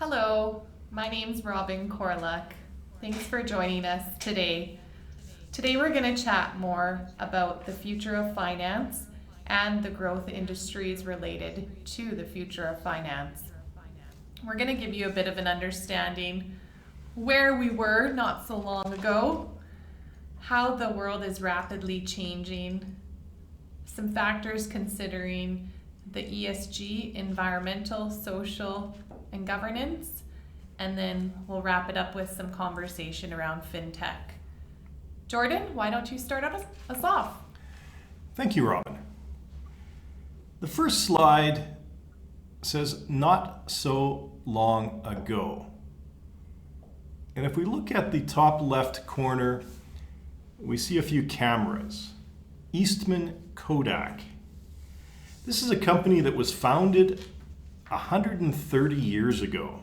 Hello, my name's 𝐍𝐴 𝐒𝐲. Thanks for joining us today. Today we're going to chat more about the future of finance and the growth industries related to the future of finance. We're going to give you a bit of an understanding where we were not so long ago, how the world is rapidly changing, some factors considering the ESG, environmental, social, and governance, and then we'll wrap it up with some conversation around fintech. Jordan, why don't you start us off? Thank you, Robin. The first slide says not so long ago. And if we look at the top left corner, we see a few cameras. Eastman Kodak. This is a company that was founded 130 years ago.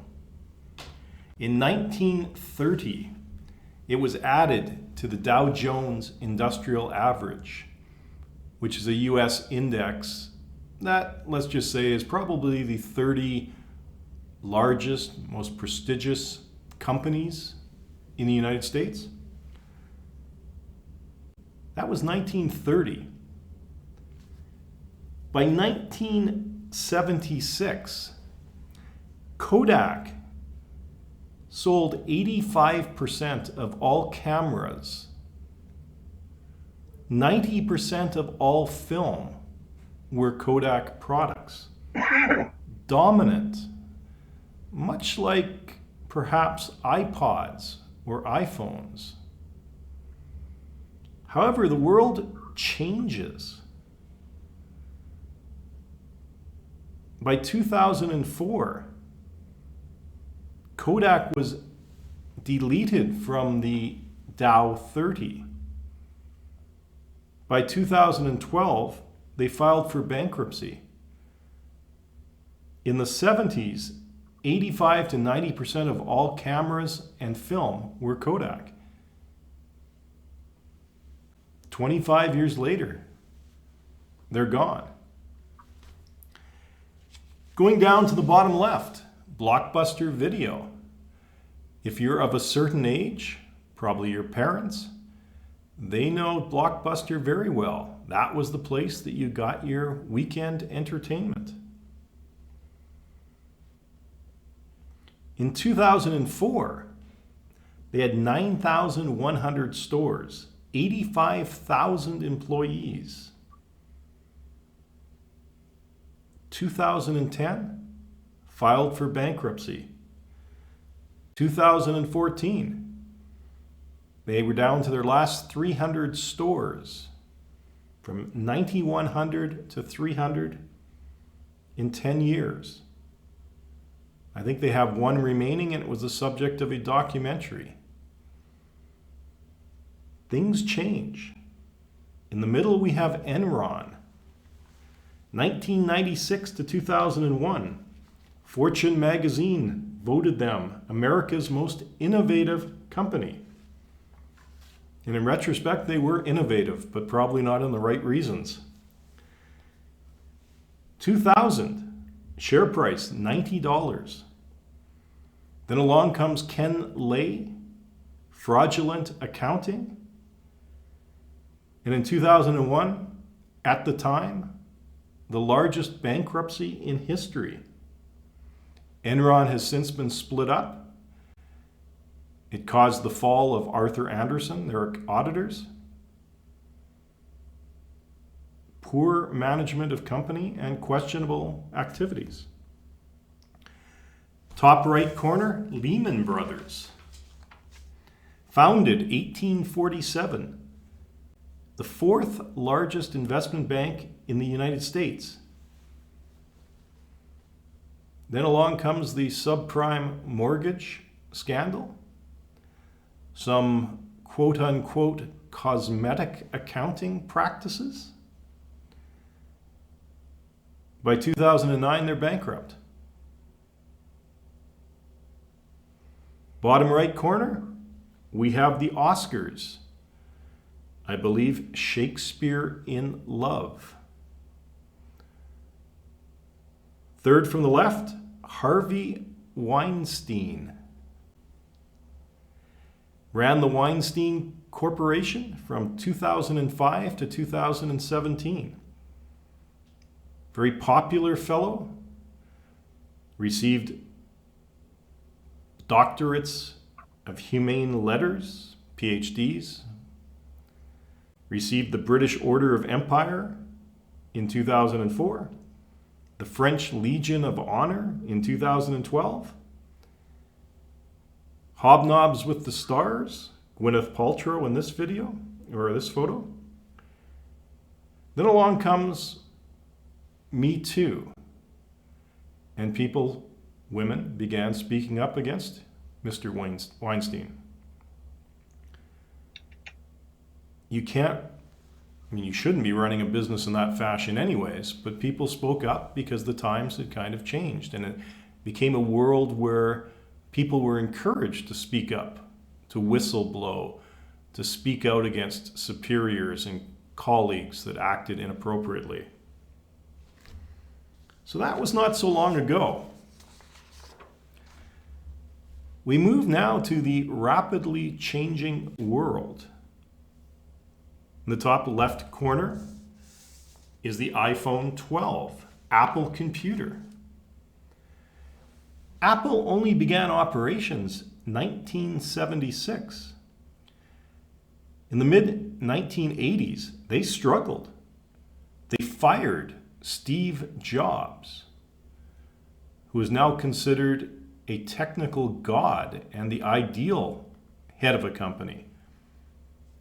In 1930, it was added to the Dow Jones Industrial Average, which is a US index that, let's just say, is probably the 30 largest, most prestigious companies in the United States. That was 1930. By 1976, Kodak sold 85% of all cameras, 90% of all film were Kodak products. Dominant, much like perhaps iPods or iPhones. However, the world changes. By 2004, Kodak was deleted from the Dow 30. By 2012, they filed for bankruptcy. In the 70s, 85 to 90% of all cameras and film were Kodak. 25 years later, they're gone. Going down to the bottom left, Blockbuster Video. If you're of a certain age, probably your parents, they know Blockbuster very well. That was the place that you got your weekend entertainment. In 2004, they had 9,100 stores, 85,000 employees. 2010, filed for bankruptcy. 2014, they were down to their last 300 stores, from 9,100 to 300 in 10 years. I think they have one remaining, and it was the subject of a documentary. Things change. In the middle, we have Enron. 1996 to 2001, Fortune magazine voted them America's most innovative company. And in retrospect, they were innovative, but probably not in the right reasons. 2000, share price $90. Then along comes Ken Lay, fraudulent accounting. And in 2001, at the time, the largest bankruptcy in history. Enron has since been split up. It caused the fall of Arthur Andersen, their auditors. Poor management of company and questionable activities. Top right corner, Lehman Brothers. Founded 1847. The fourth largest investment bank in the United States. Then along comes the subprime mortgage scandal. Some quote-unquote cosmetic accounting practices. By 2009, they're bankrupt. Bottom right corner, we have the Oscars. I believe Shakespeare in Love. Third from the left, Harvey Weinstein. Ran the Weinstein Corporation from 2005 to 2017. Very popular fellow. Received doctorates of humane letters, PhDs. Received the British Order of Empire in 2004. The French Legion of Honor in 2012. Hobnobs with the Stars, Gwyneth Paltrow in this video, or this photo. Then along comes Me Too. And people, women, began speaking up against Mr. Weinstein. You shouldn't be running a business in that fashion anyways, but people spoke up because the times had kind of changed, and it became a world where people were encouraged to speak up, to whistle-blow, to speak out against superiors and colleagues that acted inappropriately. So that was not so long ago. We move now to the rapidly changing world. In the top left corner is the iPhone 12, Apple computer. Apple only began operations 1976. In the mid-1980s, they struggled. They fired Steve Jobs, who is now considered a technical god and the ideal head of a company.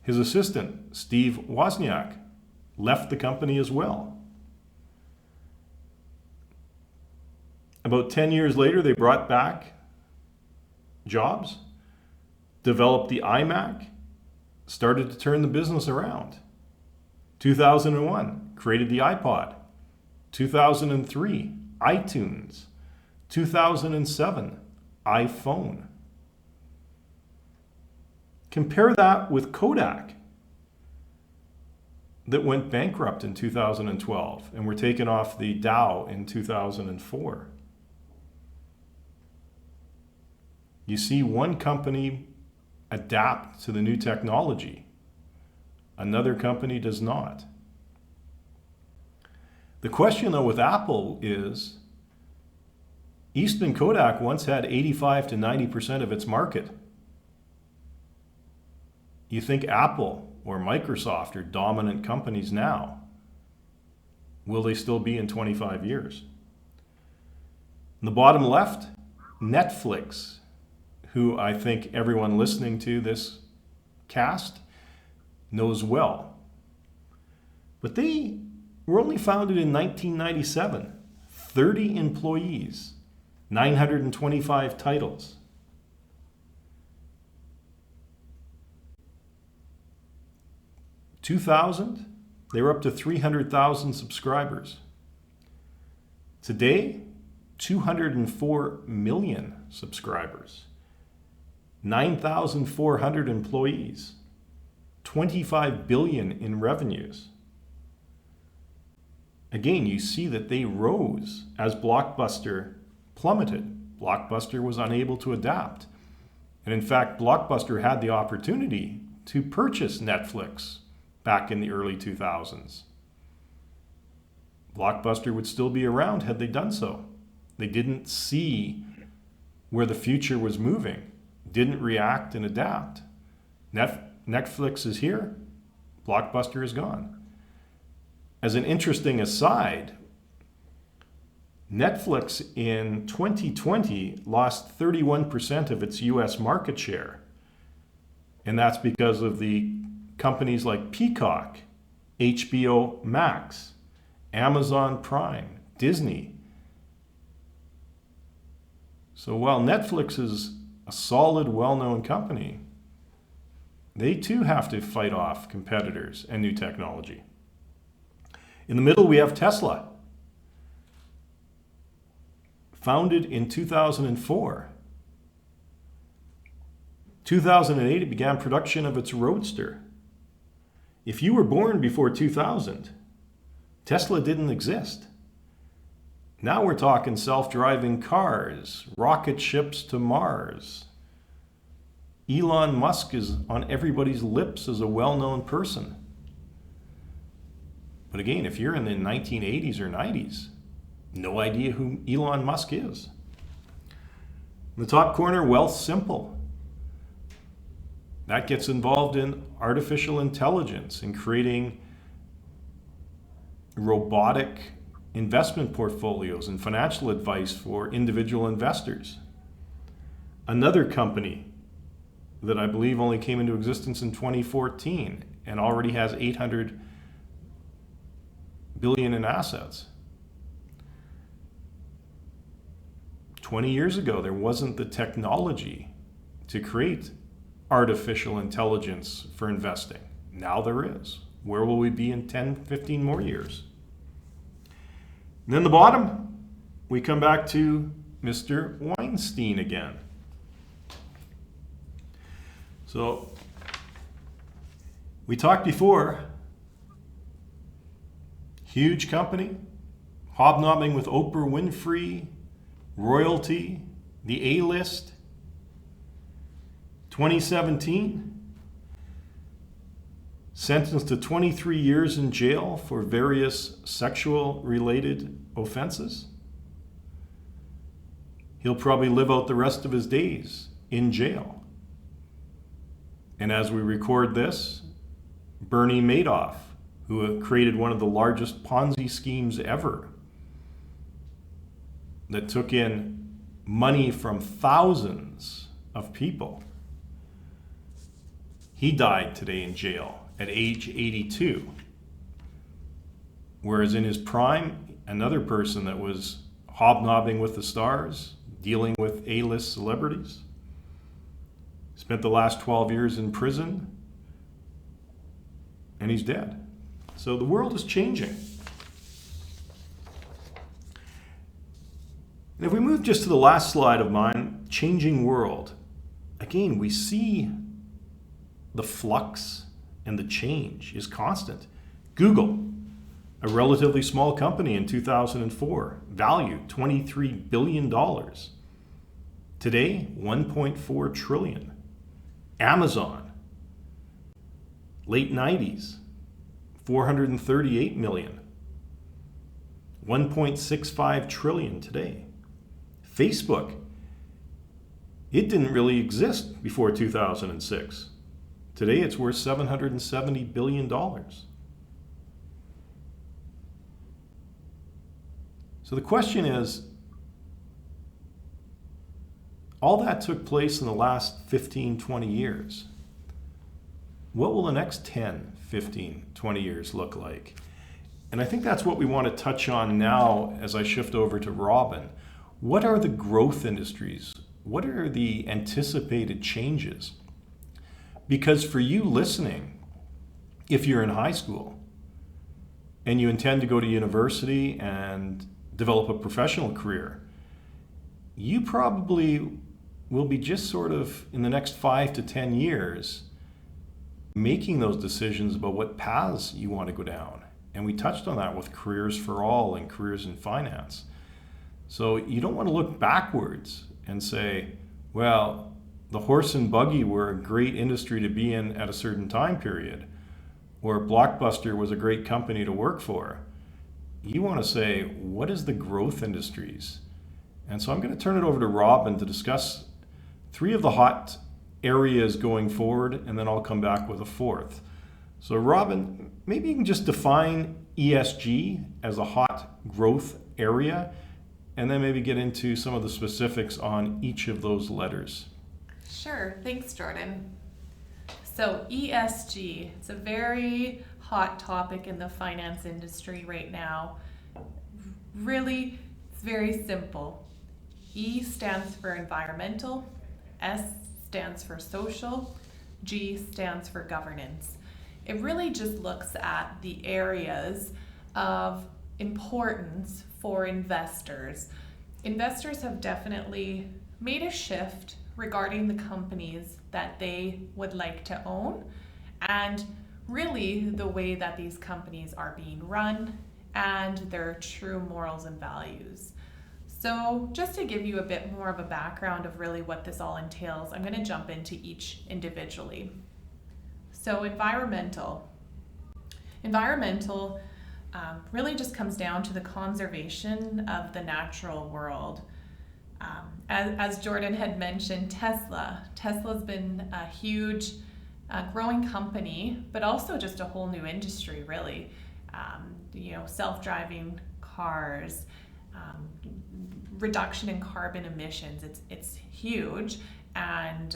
His assistant, Steve Wozniak, left the company as well. About 10 years later, they brought back Jobs, developed the iMac, started to turn the business around. 2001, created the iPod. 2003, iTunes. 2007, iPhone. Compare that with Kodak, that went bankrupt in 2012 and were taken off the Dow in 2004. You see one company adapt to the new technology. Another company does not. The question, though, with Apple is, Eastman Kodak once had 85 to 90% of its market. You think Apple or Microsoft are dominant companies now? Will they still be in 25 years? In the bottom left, Netflix, who I think everyone listening to this cast knows well. But they were only founded in 1997, 30 employees, 925 titles. In 2000, they were up to 300,000 subscribers. Today, 204 million subscribers, 9,400 employees, 25 billion in revenues. Again, you see that they rose as Blockbuster plummeted. Blockbuster was unable to adapt. And in fact, Blockbuster had the opportunity to purchase Netflix back in the early 2000s. Blockbuster would still be around had they done so. They didn't see where the future was moving, didn't react and adapt. Netflix is here, Blockbuster is gone. As an interesting aside, Netflix in 2020 lost 31% of its US market share. And that's because of the companies like Peacock, HBO Max, Amazon Prime, Disney. So while Netflix is a solid, well-known company, they too have to fight off competitors and new technology. In the middle, we have Tesla. Founded in 2004. 2008, it began production of its Roadster. If you were born before 2000, Tesla didn't exist. Now we're talking self-driving cars, rocket ships to Mars. Elon Musk is on everybody's lips as a well-known person. But again, if you're in the 1980s or 90s, no idea who Elon Musk is. In the top corner, Wealth Simple. That gets involved in artificial intelligence and creating robotic investment portfolios and financial advice for individual investors. Another company that I believe only came into existence in 2014 and already has 800 billion in assets. 20 years ago, there wasn't the technology to create artificial intelligence for investing. Now there is. Where will we be in 10, 15 more years? And then the bottom, we come back to Mr. Weinstein again. So, we talked before, huge company, hobnobbing with Oprah Winfrey, royalty, the A-list. 2017, sentenced to 23 years in jail for various sexual-related offenses. He'll probably live out the rest of his days in jail. And as we record this, Bernie Madoff, who created one of the largest Ponzi schemes ever, that took in money from thousands of people, he died today in jail at age 82. Whereas in his prime, another person that was hobnobbing with the stars, dealing with A-list celebrities, spent the last 12 years in prison, and he's dead. So the world is changing. And if we move just to the last slide of mine, changing world, again, we see the flux and the change is constant. Google, a relatively small company in 2004, valued $23 billion. Today, $1.4 trillion. Amazon, late 90s, $438 million. $1.65 trillion today. Facebook, it didn't really exist before 2006. Today it's worth $770 billion. So the question is, all that took place in the last 15, 20 years. What will the next 10, 15, 20 years look like? And I think that's what we want to touch on now as I shift over to Robin. What are the growth industries? What are the anticipated changes? Because for you listening, if you're in high school and you intend to go to university and develop a professional career, you probably will be just sort of in the next 5 to 10 years making those decisions about what paths you want to go down. And we touched on that with Careers for All and Careers in Finance. So you don't want to look backwards and say, well, the horse and buggy were a great industry to be in at a certain time period, or Blockbuster was a great company to work for. You want to say, what is the growth industries? And so I'm going to turn it over to Robin to discuss 3 of the hot areas going forward, and then I'll come back with a 4th. So Robin, maybe you can just define ESG as a hot growth area, and then maybe get into some of the specifics on each of those letters. Sure, thanks Jordan. So ESG, it's a very hot topic in the finance industry right now. Really, it's very simple. E stands for environmental, S stands for social, G stands for governance. It really just looks at the areas of importance for investors. Investors have definitely made a shift regarding the companies that they would like to own, and really the way that these companies are being run and their true morals and values. So just to give you a bit more of a background of really what this all entails, I'm going to jump into each individually. So environmental. Environmental really just comes down to the conservation of the natural world. As Jordan had mentioned, Tesla's been a huge growing company, but also just a whole new industry, really. Self-driving cars, reduction in carbon emissions. It's huge, and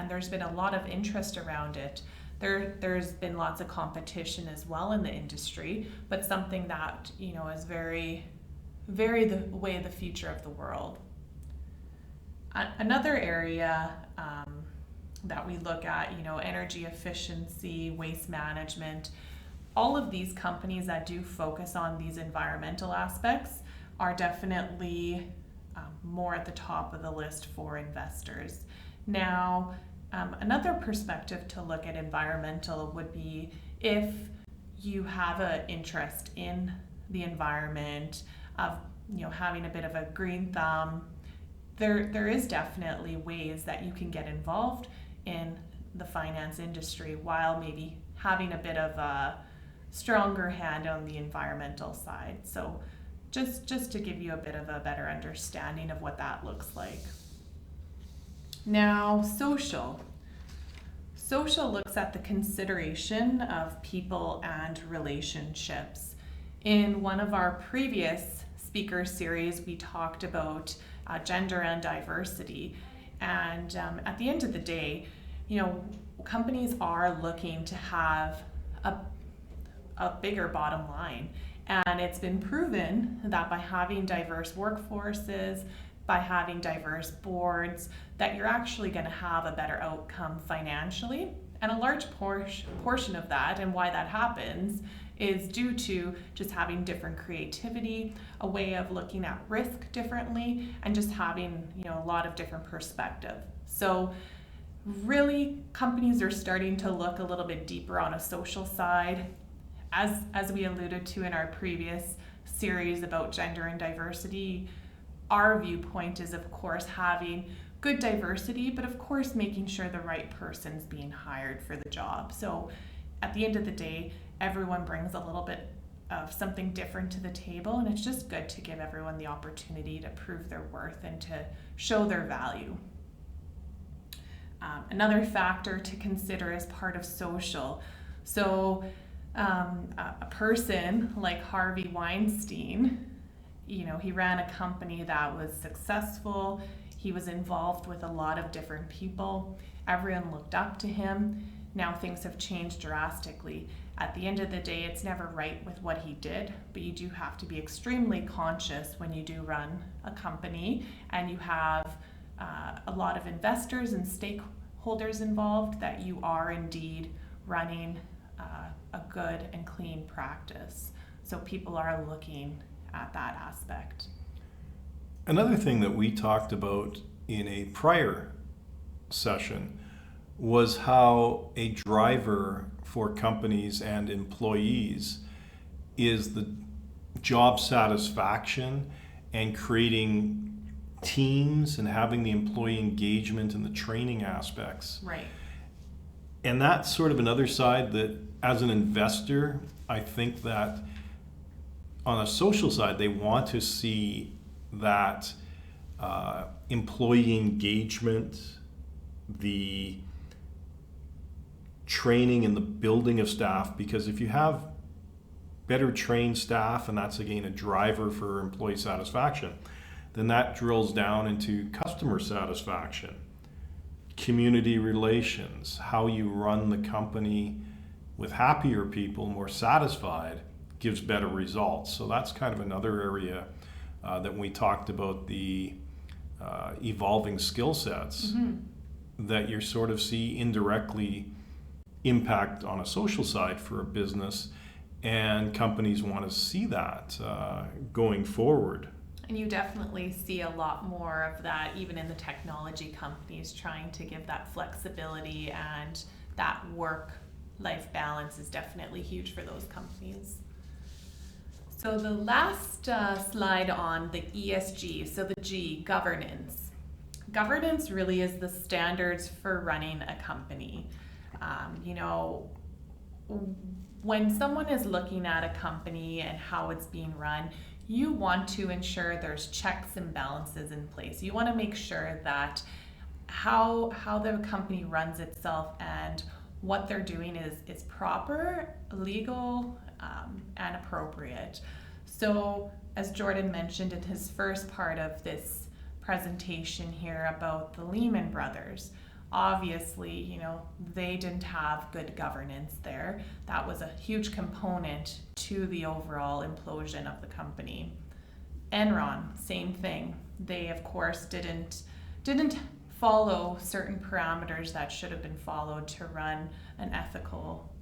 there's been a lot of interest around it. There's been lots of competition as well in the industry, but something that is very, very the way of the future of the world. Another area that we look at, energy efficiency, waste management. All of these companies that do focus on these environmental aspects are definitely more at the top of the list for investors. Now, another perspective to look at environmental would be if you have an interest in the environment, of having a bit of a green thumb. There is definitely ways that you can get involved in the finance industry while maybe having a bit of a stronger hand on the environmental side. So just to give you a bit of a better understanding of what that looks like. Now, social. Social looks at the consideration of people and relationships. In one of our previous speaker series, we talked about gender and diversity. And at the end of the day, companies are looking to have a bigger bottom line. And it's been proven that by having diverse workforces, by having diverse boards, that you're actually going to have a better outcome financially. And a large portion of that, and why that happens, is due to just having different creativity, a way of looking at risk differently, and just having a lot of different perspective. So really, companies are starting to look a little bit deeper on a social side. As we alluded to in our previous series about gender and diversity, our viewpoint is, of course, having good diversity, but of course making sure the right person's being hired for the job. So at the end of the day, everyone brings a little bit of something different to the table, and it's just good to give everyone the opportunity to prove their worth and to show their value. Another factor to consider is part of social. So a person like Harvey Weinstein, he ran a company that was successful. He was involved with a lot of different people. Everyone looked up to him. Now things have changed drastically. At the end of the day, it's never right with what he did, but you do have to be extremely conscious when you do run a company and you have a lot of investors and stakeholders involved, that you are indeed running a good and clean practice. So people are looking at that aspect. Another thing that we talked about in a prior session was how a driver for companies and employees is the job satisfaction and creating teams and having the employee engagement and the training aspects. Right. And that's sort of another side that, as an investor, I think that on a social side, they want to see that employee engagement, the training and the building of staff, because if you have better trained staff, and that's again a driver for employee satisfaction, then that drills down into customer satisfaction, community relations, how you run the company with happier people, more satisfied, gives better results. So that's kind of another area that we talked about, the evolving skill sets that you sort of see indirectly impact on a social side for a business, and companies want to see that going forward. And you definitely see a lot more of that even in the technology companies, trying to give that flexibility, and that work-life balance is definitely huge for those companies. So the last slide on the ESG, so the G, governance. Governance really is the standards for running a company. When someone is looking at a company and how it's being run, you want to ensure there's checks and balances in place. You want to make sure that how the company runs itself and what they're doing is proper, legal, and appropriate. So as Jordan mentioned in his first part of this presentation here about the Lehman Brothers, obviously, they didn't have good governance there. That was a huge component to the overall implosion of the company. Enron, same thing. They, of course, didn't follow certain parameters that should have been followed to run an ethical,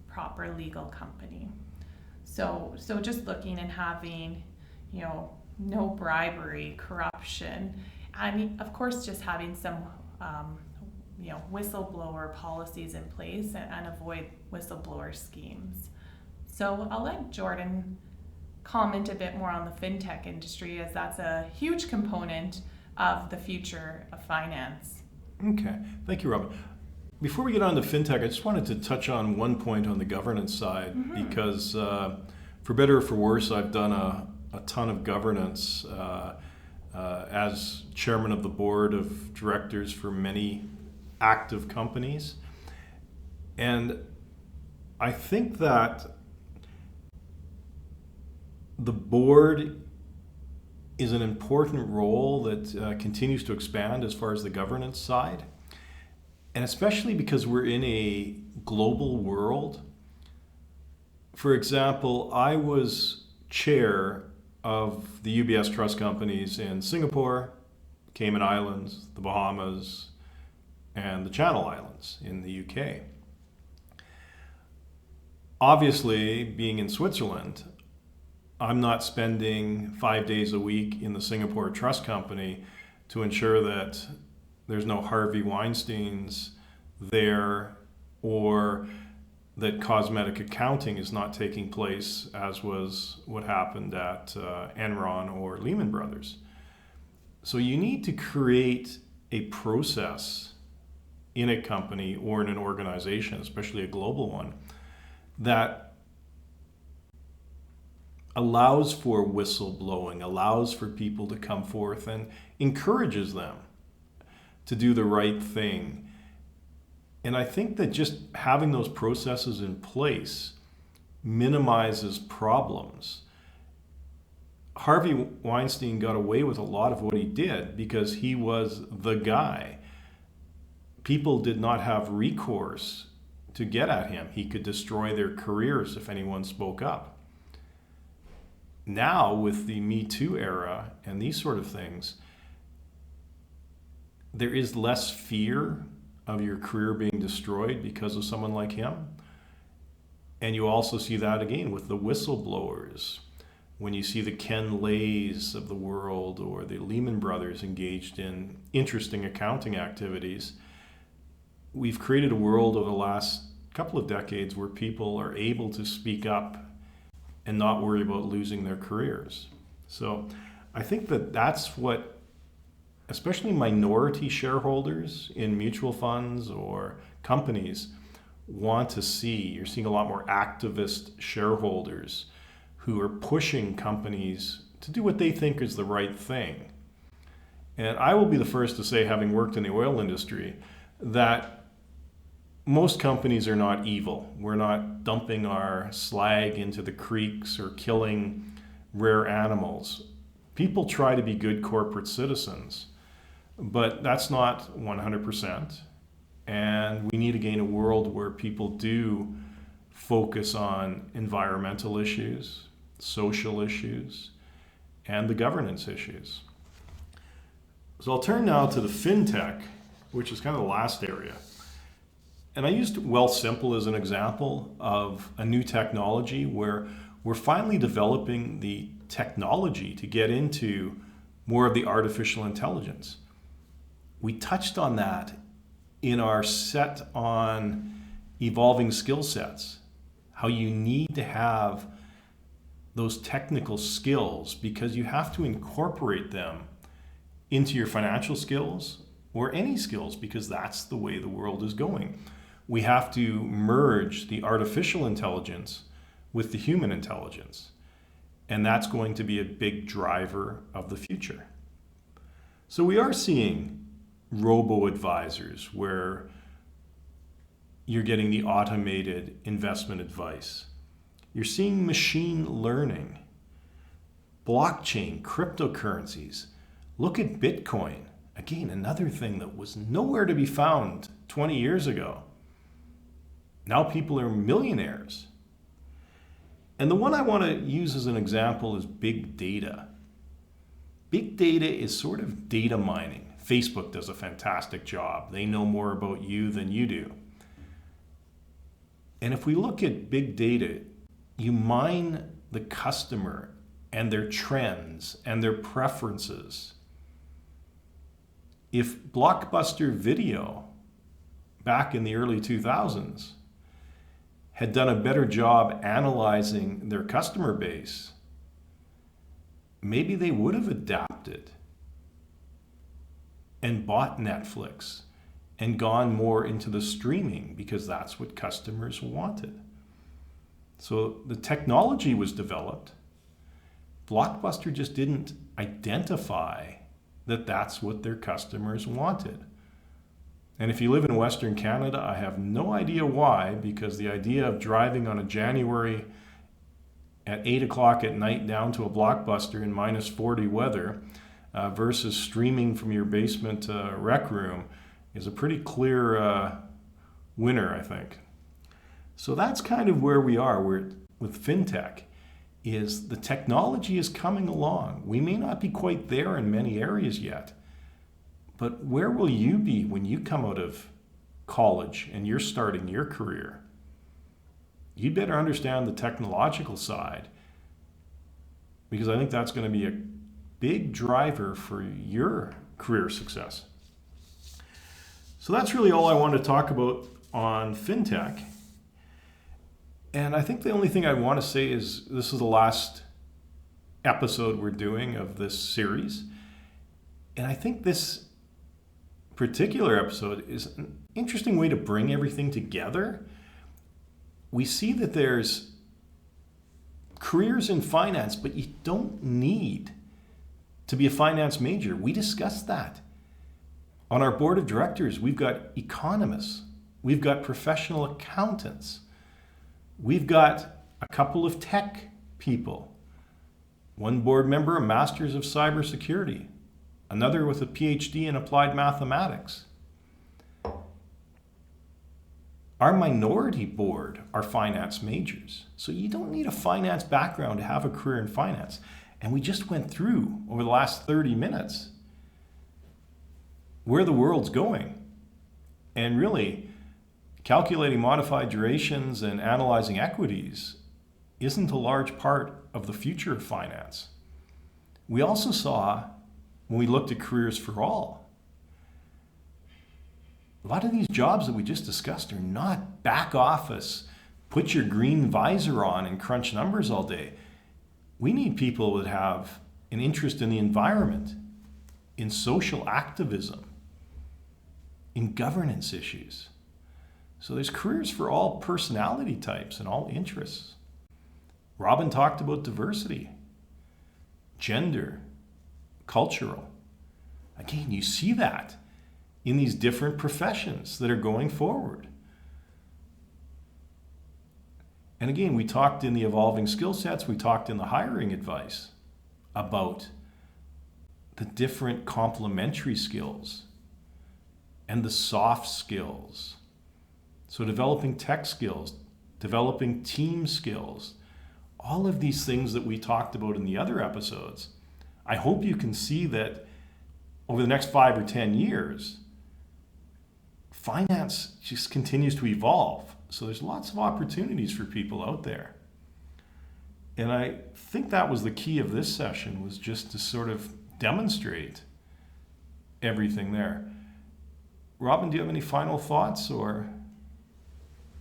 proper legal company. So just looking and having, no bribery, corruption, and of course just having some whistleblower policies in place and avoid whistleblower schemes. So I'll let Jordan comment a bit more on the fintech industry, as that's a huge component of the future of finance. Okay, thank you, Robin. Before we get on to fintech, I just wanted to touch on one point on the governance side, because for better or for worse, I've done a ton of governance as chairman of the board of directors for many active companies. And I think that the board is an important role that continues to expand as far as the governance side. And especially because we're in a global world. For example, I was chair of the UBS trust companies in Singapore, Cayman Islands, the Bahamas, and the Channel Islands in the UK. Obviously, being in Switzerland, I'm not spending 5 days a week in the Singapore Trust Company to ensure that there's no Harvey Weinsteins there, or that cosmetic accounting is not taking place, as was what happened at Enron or Lehman Brothers. So you need to create a process in a company or in an organization, especially a global one, that allows for whistleblowing, allows for people to come forth and encourages them to do the right thing. And I think that just having those processes in place minimizes problems. Harvey Weinstein got away with a lot of what he did because he was the guy. People did not have recourse to get at him. He could destroy their careers if anyone spoke up. Now, with the Me Too era and these sort of things, there is less fear of your career being destroyed because of someone like him. And you also see that again with the whistleblowers. When you see the 𝐂𝐚𝐳𝐴s of the world or the Lehman Brothers engaged in interesting accounting activities, we've created a world over the last couple of decades where people are able to speak up and not worry about losing their careers. So I think that that's what especially minority shareholders in mutual funds or companies want to see. You're seeing a lot more activist shareholders who are pushing companies to do what they think is the right thing. And I will be the first to say, having worked in the oil industry, that most companies are not evil. We're not dumping our slag into the creeks or killing rare animals. People try to be good corporate citizens, but that's not 100%. And we need to gain a world where people do focus on environmental issues, social issues, and the governance issues. So I'll turn now to the fintech, which is kind of the last area. And I used Wealthsimple as an example of a new technology where we're finally developing the technology to get into more of the artificial intelligence. We touched on that in our set on evolving skill sets, how you need to have those technical skills, because you have to incorporate them into your financial skills or any skills, because that's the way the world is going. We have to merge the artificial intelligence with the human intelligence. And that's going to be a big driver of the future. So we are seeing robo-advisors where you're getting the automated investment advice. You're seeing machine learning, blockchain, cryptocurrencies. Look at Bitcoin. Again, another thing that was nowhere to be found 20 years ago. Now people are millionaires. And the one I want to use as an example is big data. Big data is sort of data mining. Facebook does a fantastic job. They know more about you than you do. And if we look at big data, you mine the customer and their trends and their preferences. If Blockbuster Video, back in the early 2000s, had done a better job analyzing their customer base, maybe they would have adapted and bought Netflix and gone more into the streaming, because that's what customers wanted. So the technology was developed. Blockbuster just didn't identify that that's what their customers wanted. And if you live in Western Canada, I have no idea why, because the idea of driving on a January at 8 o'clock at night down to a Blockbuster in minus 40 weather versus streaming from your basement rec room is a pretty clear winner, I think. So that's kind of where we are with fintech, is the technology is coming along. We may not be quite there in many areas yet, but where will you be when you come out of college and you're starting your career? You better understand the technological side, because I think that's going to be a big driver for your career success. So that's really all I want to talk about on fintech. And I think the only thing I want to say is this is the last episode we're doing of this series. And I think this particular episode is an interesting way to bring everything together. We see that there's careers in finance, but you don't need to be a finance major. We discussed that. On our board of directors, we've got economists, we've got professional accountants, we've got a couple of tech people, one board member, a master's of cybersecurity, another with a PhD in applied mathematics. Our minority board are finance majors. So you don't need a finance background to have a career in finance. And we just went through, over the last 30 minutes, where the world's going. And really, calculating modified durations and analyzing equities isn't a large part of the future of finance. We also saw, when we looked at careers for all, a lot of these jobs that we just discussed are not back office, put your green visor on and crunch numbers all day. We need people that have an interest in the environment, in social activism, in governance issues. So there's careers for all personality types and all interests. Robin talked about diversity, gender, cultural. Again, you see that in these different professions that are going forward. And again, we talked in the evolving skill sets, we talked in the hiring advice about the different complementary skills and the soft skills. So developing tech skills, developing team skills, all of these things that we talked about in the other episodes. I hope you can see that over the next 5 or 10 years, finance just continues to evolve. So there's lots of opportunities for people out there. And I think that was the key of this session, was just to sort of demonstrate everything there. Robin, do you have any final thoughts, or?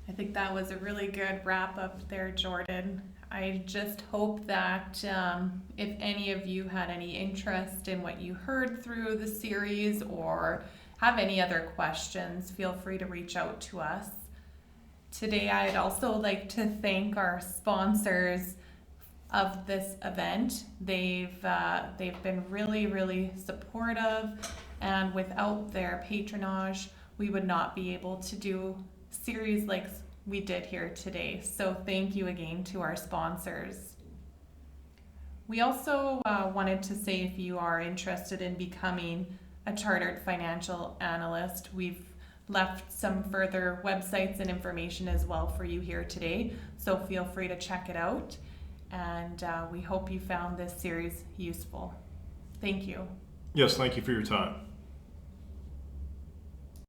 I think that was a really good wrap up there, Jordan. I just hope that if any of you had any interest in what you heard through the series or have any other questions, feel free to reach out to us. Today, I'd also like to thank our sponsors of this event. They've been really, really supportive, and without their patronage, we would not be able to do a series like we did here today. So thank you again to our sponsors. We also wanted to say, if you are interested in becoming a chartered financial analyst, we've left some further websites and information as well for you here today, so feel free to check it out, and we hope you found this series useful. Thank you. Yes, thank you for your time.